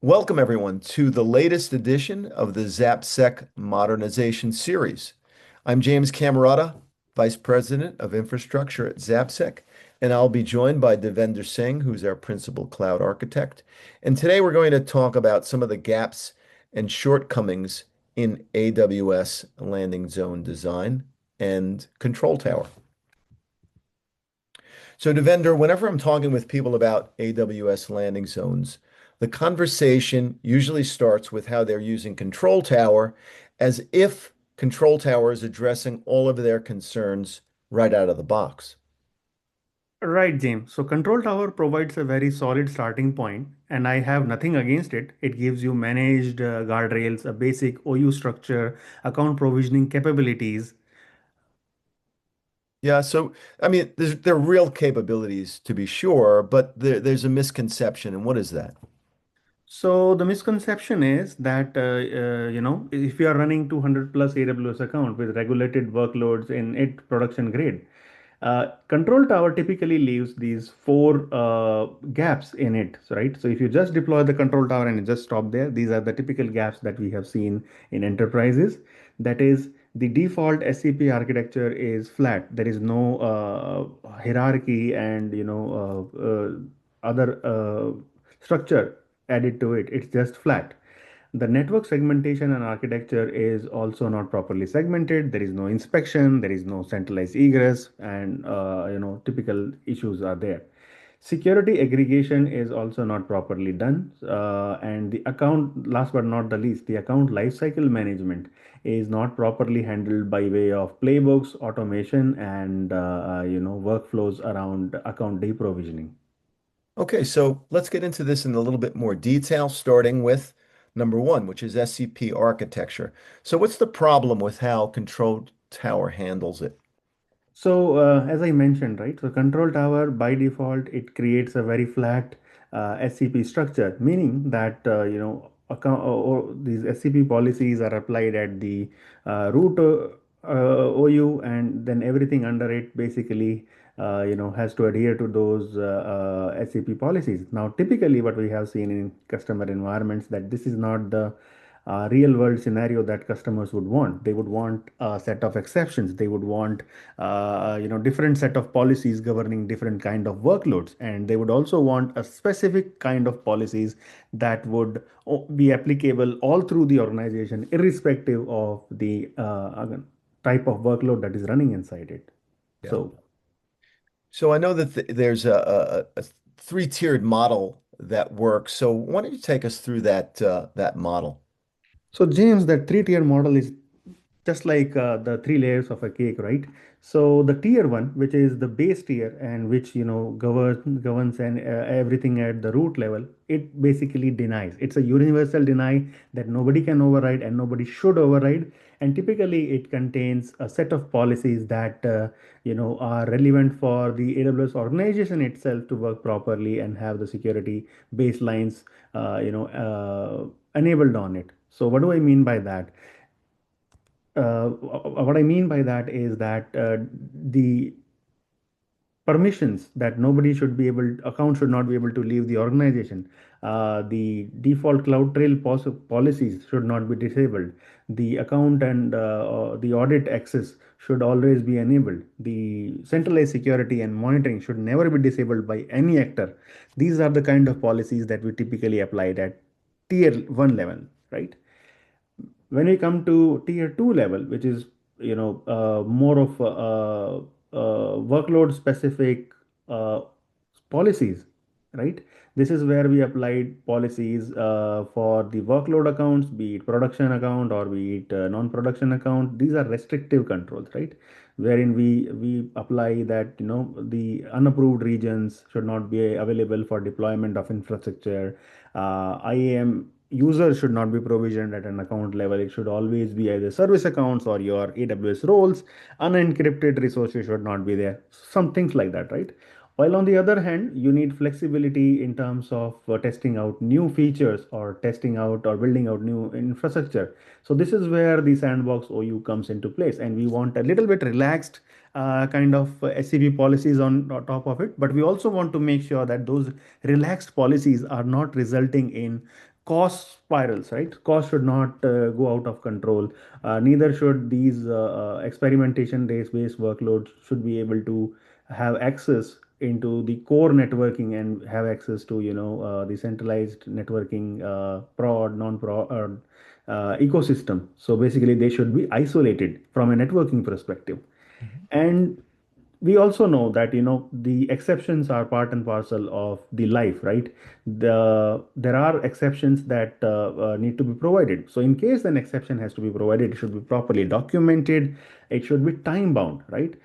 Welcome, everyone, to the latest edition of the ZapSec Modernization Series. I'm James Camerata, Vice President of Infrastructure at ZapSec, and I'll be joined by Devender Singh, who's our Principal Cloud Architect. And today we're going to talk about some of the gaps and shortcomings in AWS landing zone design and control tower. So, Devender, whenever I'm talking with people about AWS landing zones, the conversation usually starts with how they're using Control Tower as if Control Tower is addressing all of their concerns right out of the box. Right, James. So Control Tower provides a very solid starting point, and I have nothing against it. It gives you managed guardrails, a basic OU structure, account provisioning capabilities. Yeah, so I mean, there are real capabilities to be sure, but there's a misconception. And what is that? So the misconception is that if you are running 200 plus AWS account with regulated workloads in it production grade, Control Tower typically leaves these four gaps in it, right? So if you just deploy the Control Tower and you just stop there, these are the typical gaps that we have seen in enterprises. That is, the default SCP architecture is flat. There is no hierarchy and other structure added to it. It's just flat. The network segmentation and architecture is also not properly segmented. There is no inspection, there is no centralized egress, and typical issues are there. Security aggregation is also not properly done, and the account, last but not the least, the account lifecycle management is not properly handled by way of playbooks, automation, and workflows around account deprovisioning. Okay, so let's get into this in a little bit more detail, starting with number one, which is SCP architecture. So what's the problem with how Control Tower handles it? So, as I mentioned, right, so control tower by default, it creates a very flat SCP structure, meaning that, or these SCP policies are applied at the root OU, and then everything under it basically, has to adhere to those SCP policies. Now, typically, what we have seen in customer environments that this is not the real world scenario that customers would want. They would want a set of exceptions. They would want different set of policies governing different kind of workloads, and they would also want a specific kind of policies that would be applicable all through the organization, irrespective of the type of workload that is running inside it. Yeah. So So I know that there's a three-tiered model that works. So why don't you take us through that model? So, James, that three-tier model is just like the three layers of a cake, right? So the tier one, which is the base tier and which governs and everything at the root level, it basically denies. It's a universal deny that nobody can override and nobody should override. And typically, it contains a set of policies that are relevant for the AWS organization itself to work properly and have the security baselines enabled on it. So what do I mean by that? What I mean by that is that the permissions that nobody should be able, account should not be able to leave the organization. The default CloudTrail policies should not be disabled. The account and the audit access should always be enabled. The centralized security and monitoring should never be disabled by any actor. These are the kind of policies that we typically applied at tier one level, right? When we come to tier 2 level, which is more of workload specific uh, policies, right? This is where we applied policies for the workload accounts, be it production account or be it non-production account. These are restrictive controls, right? Wherein we apply that the unapproved regions should not be available for deployment of infrastructure. IAM users should not be provisioned at an account level. It should always be either service accounts or your AWS roles. Unencrypted resources should not be there. Some things like that, right? While on the other hand, you need flexibility in terms of testing out new features or testing out or building out new infrastructure. So this is where the sandbox OU comes into place, and we want a little bit relaxed kind of SCP policies on top of it. But we also want to make sure that those relaxed policies are not resulting in cost spirals, right? Cost should not go out of control. Neither should these experimentation based workloads should be able to have access into the core networking and have access to the centralized networking prod non-prod ecosystem. So basically they should be isolated from a networking perspective. Mhm. And we also know that the exceptions are part and parcel of the life, right? There are exceptions that need to be provided. So in case an exception has to be provided, it should be properly documented. It should be time bound, right?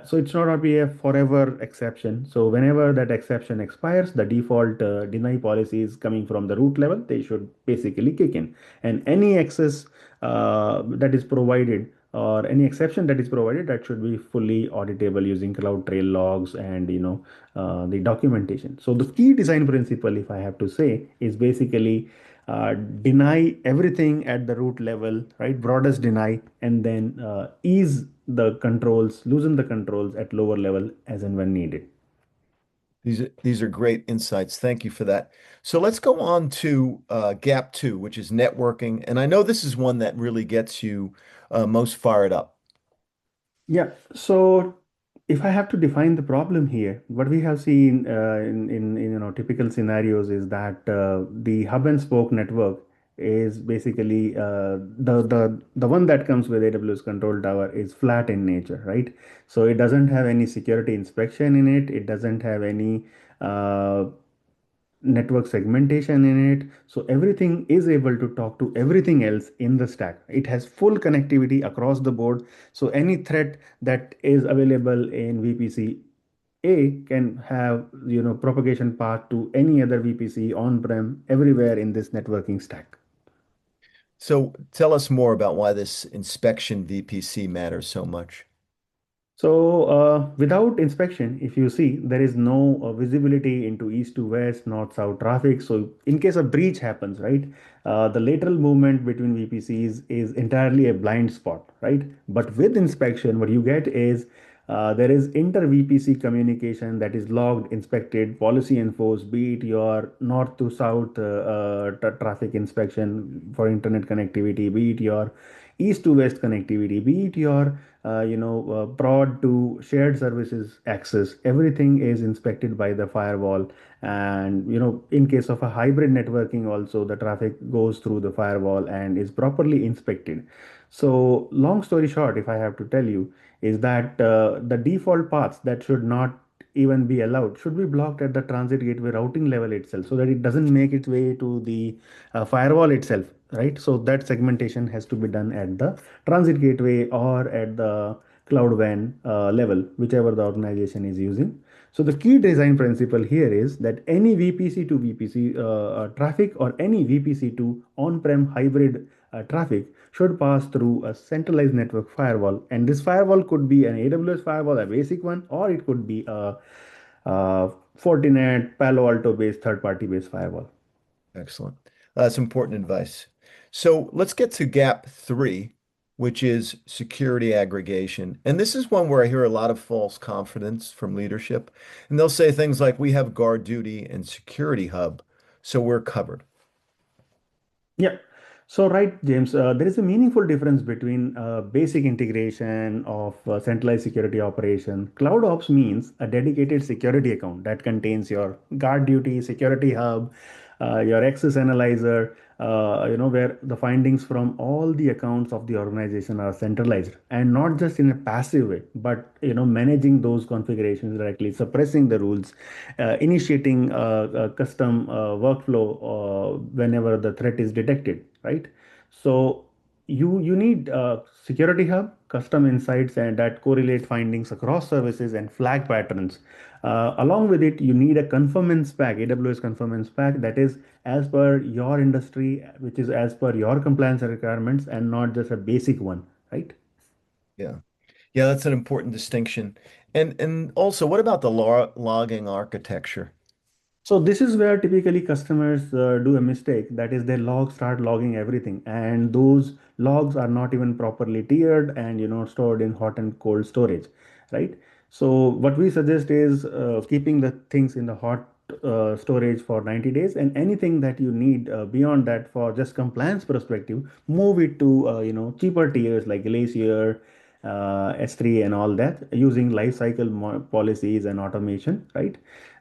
So it's not be a forever exception. So whenever that exception expires, the default deny policies coming from the root level, they should basically kick in. And any access that is provided or any exception that is provided, that should be fully auditable using CloudTrail logs and the documentation. So the key design principle, if I have to say, is basically deny everything at the root level, right? Broadest deny, and then ease the controls, loosen the controls at lower level as and when needed. These are great insights. Thank you for that. So let's go on to gap two, which is networking. And I know this is one that really gets you most fired up. Yeah, so if I have to define the problem here, what we have seen in typical scenarios is that the hub and spoke network is basically the one that comes with AWS Control Tower is flat in nature, right? So it doesn't have any security inspection in it. It doesn't have any uh, network segmentation in it. So everything is able to talk to everything else in the stack. It has full connectivity across the board. So any threat that is available in VPC A can have propagation path to any other VPC on-prem everywhere in this networking stack. So tell us more about why this inspection VPC matters so much. So, without inspection, if you see, there is no visibility into east to west, north south traffic. So, in case a breach happens, right, the lateral movement between VPCs is entirely a blind spot, right? But with inspection, what you get is there is inter VPC communication that is logged, inspected, policy enforced, be it your north to south traffic inspection for internet connectivity, be it your east to west connectivity, be it your prod to shared services access. Everything is inspected by the firewall. And in case of a hybrid networking, also the traffic goes through the firewall and is properly inspected. So, long story short, if I have to tell you, is that the default paths that should not even be allowed should be blocked at the transit gateway routing level itself so that it doesn't make its way to the firewall itself, right? So that segmentation has to be done at the transit gateway or at the cloud WAN level, whichever the organization is using. So the key design principle here is that any VPC to VPC traffic or any VPC to on-prem hybrid traffic should pass through a centralized network firewall. And this firewall could be an AWS firewall, a basic one, or it could be a Fortinet, Palo Alto based third-party based firewall. Excellent. That's important advice. So let's get to gap three, which is security aggregation. And this is one where I hear a lot of false confidence from leadership. And they'll say things like, we have guard duty and security hub, so we're covered. Yeah. So, right, James, there is a meaningful difference between basic integration of centralized security operation. Cloud Ops means a dedicated security account that contains your guard duty, security hub, your access analyzer, where the findings from all the accounts of the organization are centralized and not just in a passive way, but, managing those configurations directly, suppressing the rules, initiating a custom workflow whenever the threat is detected, right? So you need security hub, custom insights, and that correlate findings across services and flag patterns. Along with it, you need a conformance pack, AWS conformance pack that is as per your industry, which is as per your compliance requirements, and not just a basic one, right? Yeah. Yeah, that's an important distinction. And also, what about the logging architecture? So this is where typically customers do a mistake. That is, they start logging everything, and those logs are not even properly tiered and stored in hot and cold storage, right? So what we suggest is keeping the things in the hot storage for 90 days, and anything that you need beyond that for just compliance perspective, move it to cheaper tiers like Glacier, S3 and all that, using lifecycle policies and automation, right?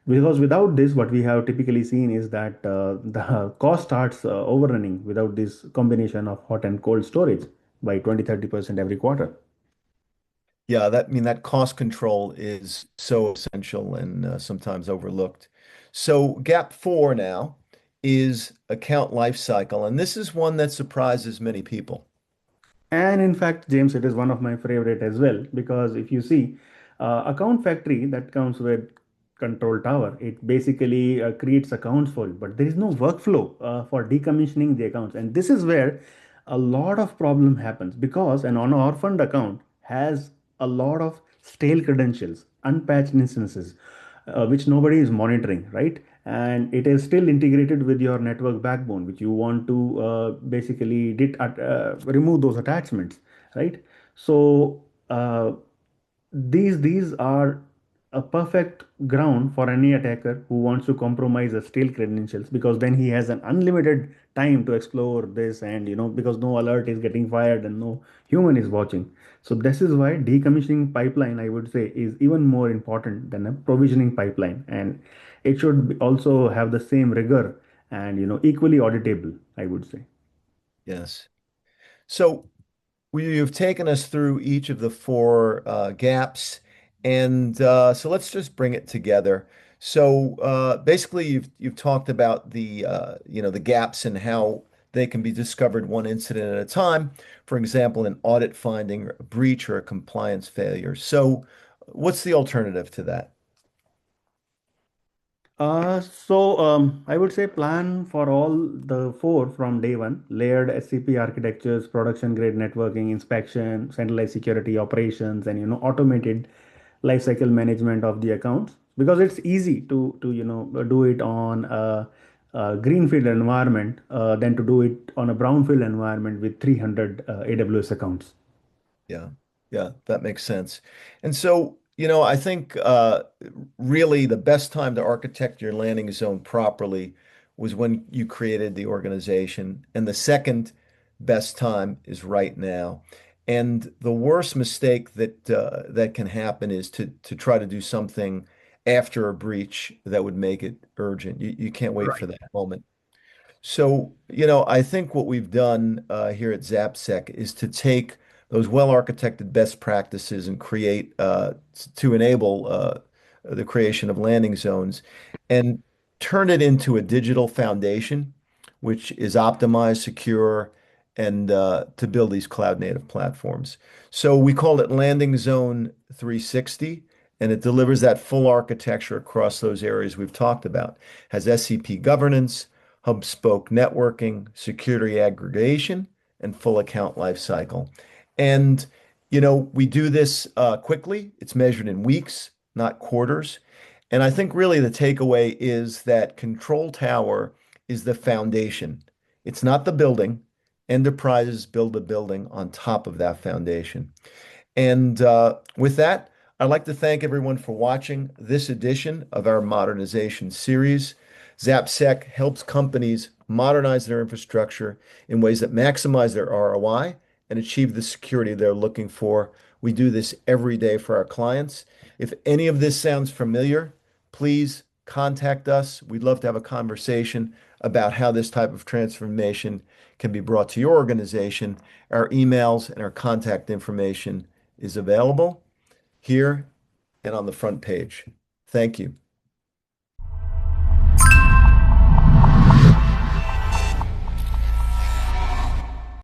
Because without this, what we have typically seen is that the cost starts overrunning without this combination of hot and cold storage by 20-30% every quarter. Yeah, that I mean that cost control is so essential and sometimes overlooked. So gap four now is account lifecycle, and this is one that surprises many people. And in fact, James, it is one of my favorite as well because if you see account factory that comes with control tower, it basically creates accounts for you, but there is no workflow for decommissioning the accounts. And this is where a lot of problem happens because an orphaned account has a lot of stale credentials, unpatched instances, which nobody is monitoring, right? And it is still integrated with your network backbone, which you want to basically remove those attachments, right? So these are a perfect ground for any attacker who wants to compromise a stale credentials, because then he has an unlimited time to explore this, and because no alert is getting fired and no human is watching. So this is why decommissioning pipeline, I would say, is even more important than a provisioning pipeline, and it should also have the same rigor and equally auditable, I would say. Yes. So you've taken us through each of the four gaps, and so let's just bring it together. So basically, you've talked about the the gaps and how they can be discovered one incident at a time. For example, an audit finding, a breach, or a compliance failure. So, what's the alternative to that? I would say plan for all the four from day one: layered SCP architectures, production grade networking, inspection, centralized security operations, and automated lifecycle management of the accounts. Because it's easy to do it on a greenfield environment than to do it on a brownfield environment with 300 AWS accounts. Yeah, yeah, that makes sense. And so, I think really the best time to architect your landing zone properly was when you created the organization. And the second best time is right now. And the worst mistake that can happen is to try to do something after a breach that would make it urgent. You can't wait for Right. that moment. So, I think what we've done here at ZapSec is to take those well-architected best practices and create to enable the creation of landing zones and turn it into a digital foundation, which is optimized, secure, and to build these cloud-native platforms. So we called it Landing Zone 360, and it delivers that full architecture across those areas we've talked about. Has SCP governance, hub spoke networking, security aggregation, and full account lifecycle. And, we do this quickly. It's measured in weeks, not quarters. And I think really the takeaway is that Control Tower is the foundation. It's not the building. Enterprises build a building on top of that foundation. And with that, I'd like to thank everyone for watching this edition of our modernization series. ZapSec helps companies modernize their infrastructure in ways that maximize their ROI and achieve the security they're looking for. We do this every day for our clients. If any of this sounds familiar, please contact us. We'd love to have a conversation about how this type of transformation can be brought to your organization. Our emails and our contact information is available here and on the front page. Thank you.